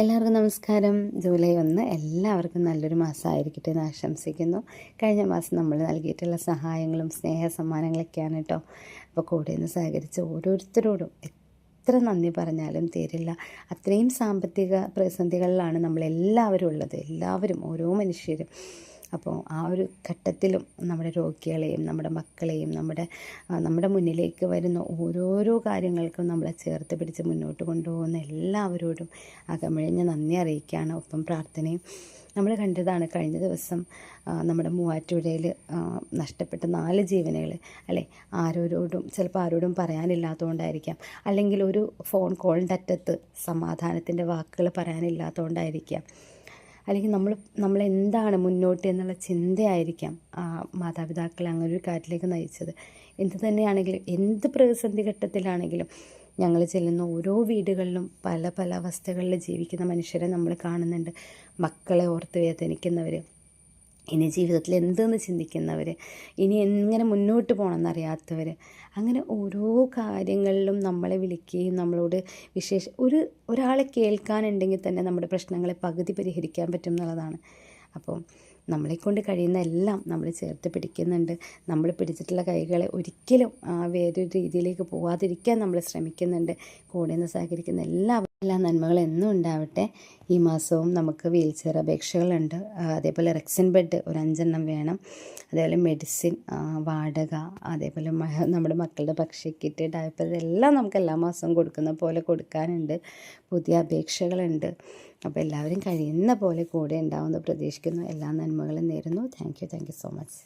എല്ലാവർക്കും നമസ്കാരം. ജൂലൈ 1 എല്ലാവർക്കും നല്ലൊരു മാസമായിരിക്കട്ടെ എന്ന് ആശംസിക്കുന്നു. കഴിഞ്ഞ മാസം നമ്മൾ നൽകിയിട്ടുള്ള സഹായങ്ങളും സ്നേഹ സമ്മാനങ്ങളൊക്കെയാണ് കേട്ടോ. അപ്പോൾ കൂടെ നിന്ന് സഹകരിച്ച ഓരോരുത്തരോടും എത്ര നന്ദി പറഞ്ഞാലും തീരില്ല. അത്രയും സാമ്പത്തിക പ്രതിസന്ധികളിലാണ് നമ്മളെല്ലാവരും ഉള്ളത്. എല്ലാവരും, ഓരോ മനുഷ്യരും. അപ്പോൾ ആ ഒരു ഘട്ടത്തിലും നമ്മുടെ രോഗികളെയും നമ്മുടെ മക്കളെയും നമ്മുടെ മുന്നിലേക്ക് വരുന്ന ഓരോരോ കാര്യങ്ങൾക്കും നമ്മളെ ചേർത്ത് പിടിച്ച് മുന്നോട്ട് കൊണ്ടുപോകുന്ന എല്ലാവരോടും അകമഴിഞ്ഞ നന്ദി അറിയിക്കുകയാണ്. ഒപ്പം പ്രാർത്ഥനയും. നമ്മൾ കണ്ടതാണ് കഴിഞ്ഞ ദിവസം നമ്മുടെ മൂവാറ്റുപുഴയിൽ നഷ്ടപ്പെട്ട 4 ജീവനുകൾ അല്ലേ. ചിലപ്പോൾ ആരോടും പറയാനില്ലാത്തതുകൊണ്ടായിരിക്കാം, അല്ലെങ്കിൽ ഒരു ഫോൺ കോളിൻ്റെ അറ്റത്ത് സമാധാനത്തിൻ്റെ വാക്കുകൾ പറയാനില്ലാത്തതുകൊണ്ടായിരിക്കാം, അല്ലെങ്കിൽ നമ്മളെന്താണ് മുന്നോട്ട് എന്നുള്ള ചിന്തയായിരിക്കാം മാതാപിതാക്കളെ അങ്ങനെ ഒരു കാര്യത്തിലേക്ക് നയിച്ചത്. എന്ത് തന്നെയാണെങ്കിലും, എന്ത് പ്രതിസന്ധി ഘട്ടത്തിലാണെങ്കിലും ഞങ്ങൾ ചെല്ലുന്ന ഓരോ വീടുകളിലും പല പല അവസ്ഥകളിൽ ജീവിക്കുന്ന മനുഷ്യരെ നമ്മൾ കാണുന്നുണ്ട്. മക്കളെ ഓർത്ത് വേദനിക്കുന്നവർ, ഇനി ജീവിതത്തിൽ എന്തെന്ന് ചിന്തിക്കുന്നവർ, ഇനി എങ്ങനെ മുന്നോട്ട് പോകണമെന്നറിയാത്തവർ, അങ്ങനെ ഓരോ കാര്യങ്ങളിലും നമ്മളെ വിളിക്കുകയും നമ്മളോട് ഒരാളെ കേൾക്കാനുണ്ടെങ്കിൽ തന്നെ നമ്മുടെ പ്രശ്നങ്ങളെ പകുതി പരിഹരിക്കാൻ പറ്റും എന്നുള്ളതാണ്. അപ്പം നമ്മളെക്കൊണ്ട് കഴിയുന്ന എല്ലാം നമ്മൾ ചേർത്ത് പിടിക്കുന്നുണ്ട്. നമ്മൾ പിടിച്ചിട്ടുള്ള കൈകളെ ഒരിക്കലും വേറൊരു രീതിയിലേക്ക് പോകാതിരിക്കാൻ നമ്മൾ ശ്രമിക്കുന്നുണ്ട്. കൂടെ നിന്ന് സഹകരിക്കുന്ന എല്ലാ നന്മകളും എന്നും ഉണ്ടാവട്ടെ. ഈ മാസവും നമുക്ക് വീൽ ചെയർ അപേക്ഷകളുണ്ട്. അതേപോലെ റെക്സിൻ ബെഡ് ഒരു 5 വേണം. അതേപോലെ മെഡിസിൻ, വാടക, അതേപോലെ നമ്മുടെ മക്കളുടെ ഭക്ഷ്യക്കിറ്റ്, ഡയപ്പർ, ഇതെല്ലാം നമുക്ക് എല്ലാ മാസവും കൊടുക്കുന്ന പോലെ കൊടുക്കാനുണ്ട്. പുതിയ അപേക്ഷകളുണ്ട്. അപ്പോൾ എല്ലാവരും കഴിയുന്ന പോലെ കൂടെ ഉണ്ടാവുമെന്ന് പ്രതീക്ഷിക്കുന്നു. എല്ലാ നന്മകളും നേരുന്നു. Thank you so much.